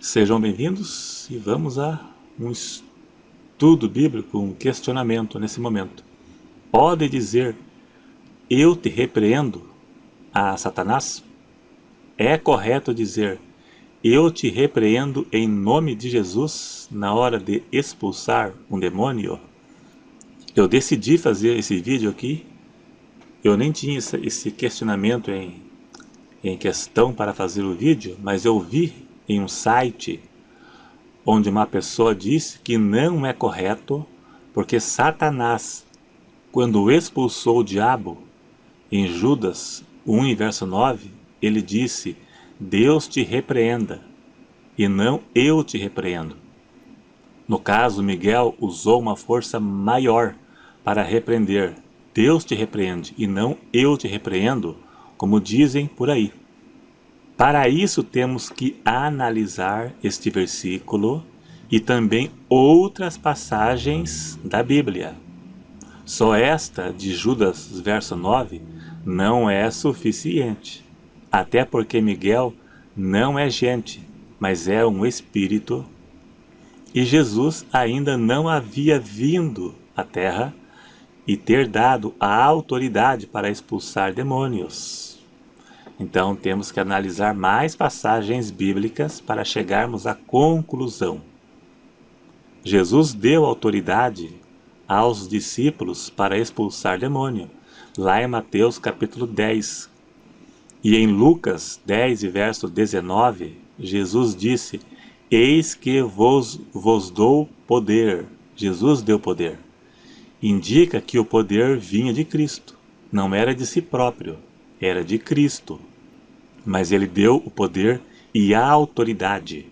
Sejam bem-vindos e vamos a um estudo bíblico, um questionamento nesse momento. Pode dizer, eu te repreendo a Satanás? É correto dizer, eu te repreendo em nome de Jesus na hora de expulsar um demônio? Eu decidi fazer esse vídeo aqui, eu nem tinha esse questionamento em questão para fazer o vídeo, mas eu vi em um site onde uma pessoa disse que não é correto, porque Satanás, quando expulsou o diabo, em Judas 1 e verso 9, ele disse, Deus te repreenda, e não eu te repreendo. No caso, Miguel usou uma força maior para repreender. Deus te repreende, e não eu te repreendo, como dizem por aí. Para isso temos que analisar este versículo e também outras passagens da Bíblia. Só esta de Judas, verso 9, não é suficiente, até porque Miguel não é gente, mas é um espírito, e Jesus ainda não havia vindo à terra e ter dado a autoridade para expulsar demônios. Então temos que analisar mais passagens bíblicas para chegarmos à conclusão. Jesus deu autoridade aos discípulos para expulsar demônio, lá em Mateus capítulo 10. E em Lucas 10 e verso 19, Jesus disse, eis que vos dou poder. Jesus deu poder. Indica que o poder vinha de Cristo, não era de si próprio, era de Cristo. Mas ele deu o poder e a autoridade.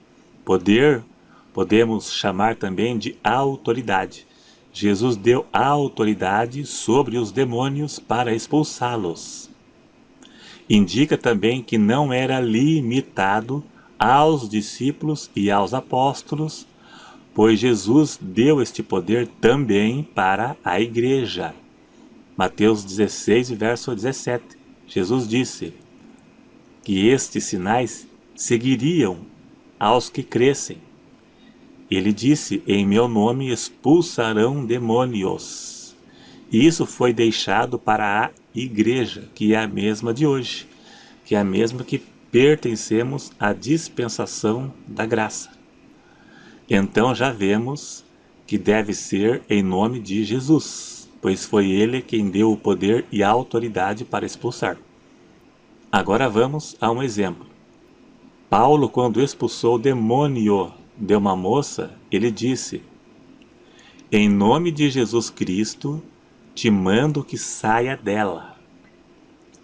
Poder podemos chamar também de autoridade. Jesus deu a autoridade sobre os demônios para expulsá-los. Indica também que não era limitado aos discípulos e aos apóstolos, pois Jesus deu este poder também para a igreja. Mateus 16, verso 17. Jesus disse que estes sinais seguiriam aos que crescem. Ele disse, em meu nome expulsarão demônios. E isso foi deixado para a igreja, que é a mesma de hoje, que é a mesma que pertencemos à dispensação da graça. Então já vemos que deve ser em nome de Jesus, pois foi ele quem deu o poder e a autoridade para expulsar. Agora vamos a um exemplo. Paulo, quando expulsou o demônio de uma moça, ele disse, em nome de Jesus Cristo, te mando que saia dela.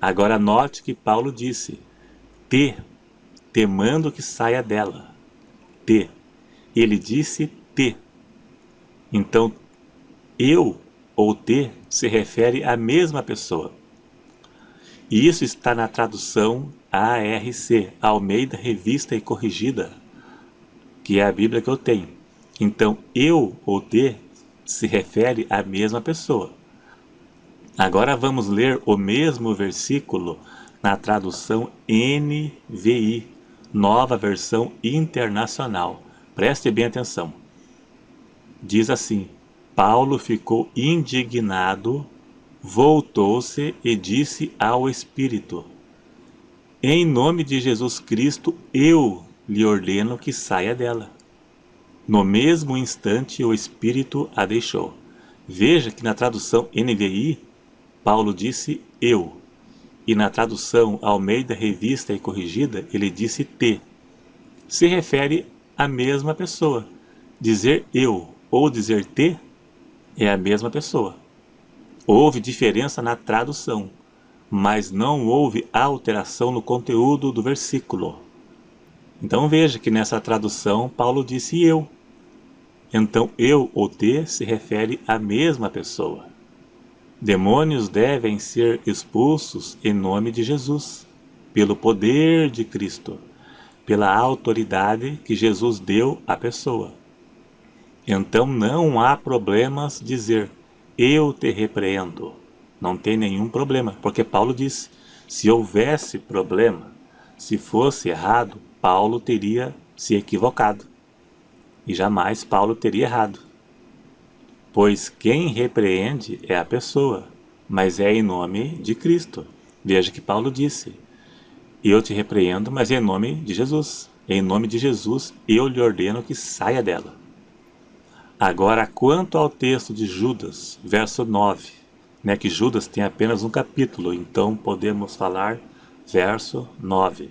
Agora note que Paulo disse, te mando que saia dela. Ele disse te. Então, eu ou te se refere à mesma pessoa. E isso está na tradução ARC, Almeida Revista e Corrigida, que é a Bíblia que eu tenho. Então, eu ou te se refere à mesma pessoa. Agora vamos ler o mesmo versículo na tradução NVI, Nova Versão Internacional. Preste bem atenção. Diz assim, Paulo ficou indignado, voltou-se e disse ao Espírito, em nome de Jesus Cristo, eu lhe ordeno que saia dela. No mesmo instante, o Espírito a deixou. Veja que na tradução NVI, Paulo disse eu. E na tradução Almeida Revista e Corrigida, ele disse te. Se refere à mesma pessoa. Dizer eu ou dizer te é a mesma pessoa. Houve diferença na tradução, mas não houve alteração no conteúdo do versículo. Então veja que nessa tradução Paulo disse eu. Então eu ou te se refere à mesma pessoa. Demônios devem ser expulsos em nome de Jesus, pelo poder de Cristo, pela autoridade que Jesus deu à pessoa. Então não há problemas dizer, eu te repreendo. Não tem nenhum problema, porque Paulo disse, se houvesse problema, se fosse errado, Paulo teria se equivocado, e jamais Paulo teria errado, pois quem repreende é a pessoa, mas é em nome de Cristo. Veja que Paulo disse: eu te repreendo, mas em nome de Jesus. Em nome de Jesus, eu lhe ordeno que saia dela. Agora, quanto ao texto de Judas, verso 9, né, que Judas tem apenas um capítulo, então podemos falar verso 9.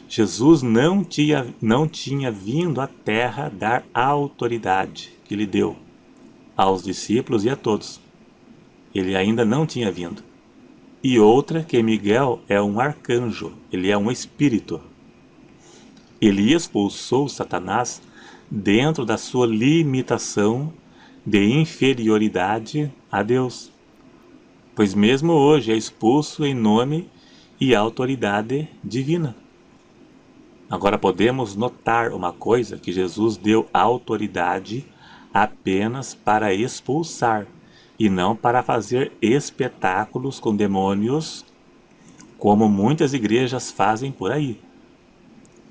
Jesus não tinha vindo à terra dar a autoridade que lhe deu aos discípulos e a todos. Ele ainda não tinha vindo. E outra, que Miguel é um arcanjo, ele é um espírito. Ele expulsou Satanás dentro da sua limitação de inferioridade a Deus, pois mesmo hoje é expulso em nome e autoridade divina. Agora podemos notar uma coisa, que Jesus deu autoridade apenas para expulsar, e não para fazer espetáculos com demônios, como muitas igrejas fazem por aí.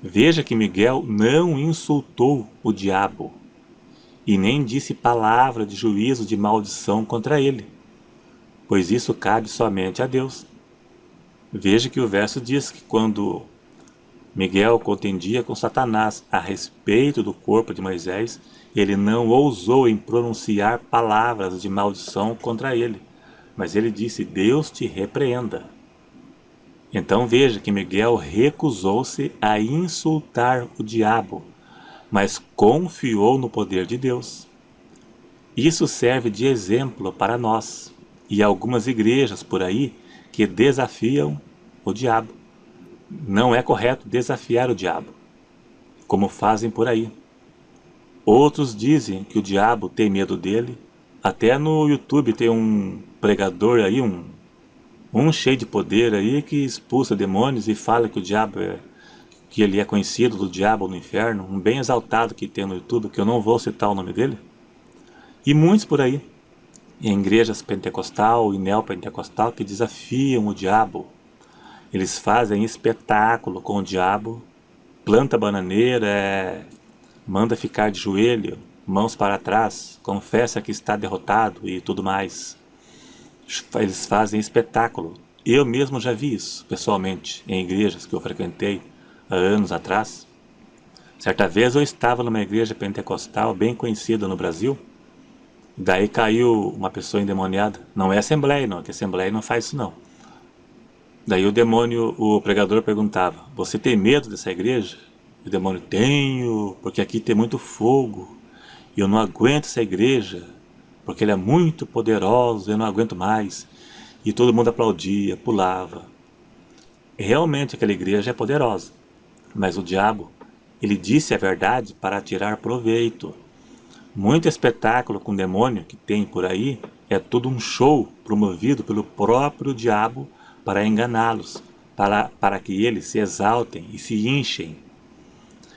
Veja que Miguel não insultou o diabo, e nem disse palavra de juízo de maldição contra ele, pois isso cabe somente a Deus. Veja que o verso diz que quando Miguel contendia com Satanás a respeito do corpo de Moisés, ele não ousou em pronunciar palavras de maldição contra ele, mas ele disse: Deus te repreenda. Então veja que Miguel recusou-se a insultar o diabo, mas confiou no poder de Deus. Isso serve de exemplo para nós e algumas igrejas por aí que desafiam o diabo. Não é correto desafiar o diabo, como fazem por aí. Outros dizem que o diabo tem medo dele. Até no YouTube tem um pregador aí, um cheio de poder aí, que expulsa demônios e fala que o diabo que ele é conhecido do diabo no inferno, um bem exaltado que tem no YouTube, que eu não vou citar o nome dele. E muitos por aí, em igrejas pentecostal e neopentecostal, que desafiam o diabo. Eles fazem espetáculo com o diabo, planta bananeira, manda ficar de joelho, mãos para trás, confessa que está derrotado e tudo mais. Eles fazem espetáculo. Eu mesmo já vi isso, pessoalmente, em igrejas que eu frequentei há anos atrás. Certa vez eu estava numa igreja pentecostal bem conhecida no Brasil, daí caiu uma pessoa endemoniada. Não é assembleia não, que assembleia não faz isso não. Daí o pregador perguntava: você tem medo dessa igreja? E o demônio: tenho, porque aqui tem muito fogo, e eu não aguento essa igreja, porque ela é muito poderosa, eu não aguento mais. E todo mundo aplaudia, pulava. Realmente aquela igreja é poderosa, mas o diabo, ele disse a verdade para tirar proveito. Muito espetáculo com demônio que tem por aí é tudo um show promovido pelo próprio diabo para enganá-los, para que eles se exaltem e se enchem.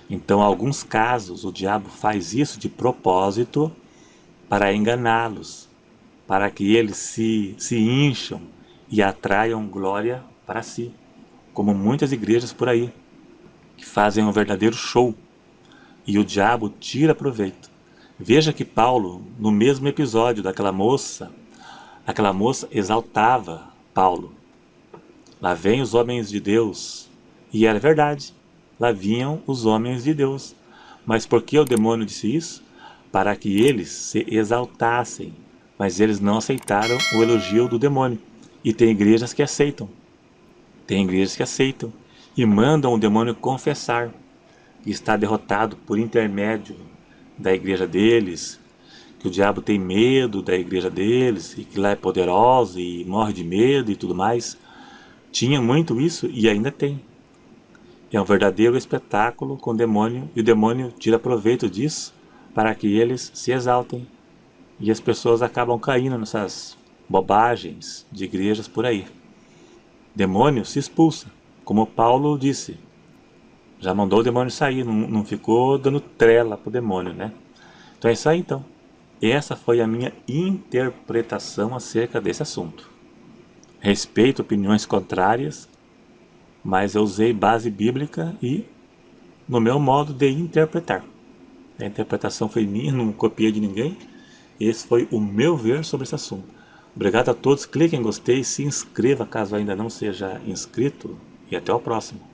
Então, em alguns casos, o diabo faz isso de propósito para enganá-los, para que eles se incham e atraiam glória para si, como muitas igrejas por aí, que fazem um verdadeiro show, e o diabo tira proveito. Veja que Paulo, no mesmo episódio daquela moça exaltava Paulo. Lá vêm os homens de Deus. E era verdade, lá vinham os homens de Deus. Mas por que o demônio disse isso? Para que eles se exaltassem. Mas eles não aceitaram o elogio do demônio. E tem igrejas que aceitam. Tem igrejas que aceitam e mandam o demônio confessar que está derrotado por intermédio da igreja deles, que o diabo tem medo da igreja deles, e que lá é poderosa e morre de medo e tudo mais. Tinha muito isso e ainda tem. É um verdadeiro espetáculo com o demônio, e o demônio tira proveito disso para que eles se exaltem. E as pessoas acabam caindo nessas bobagens de igrejas por aí. Demônio se expulsa, como Paulo disse. Já mandou o demônio sair, não ficou dando trela pro demônio, né? Então é isso aí então. Essa foi a minha interpretação acerca desse assunto. Respeito opiniões contrárias, mas eu usei base bíblica e no meu modo de interpretar. A interpretação foi minha, não copiei de ninguém. Esse foi o meu ver sobre esse assunto. Obrigado a todos, clique em gostei, se inscreva caso ainda não seja inscrito e até o próximo.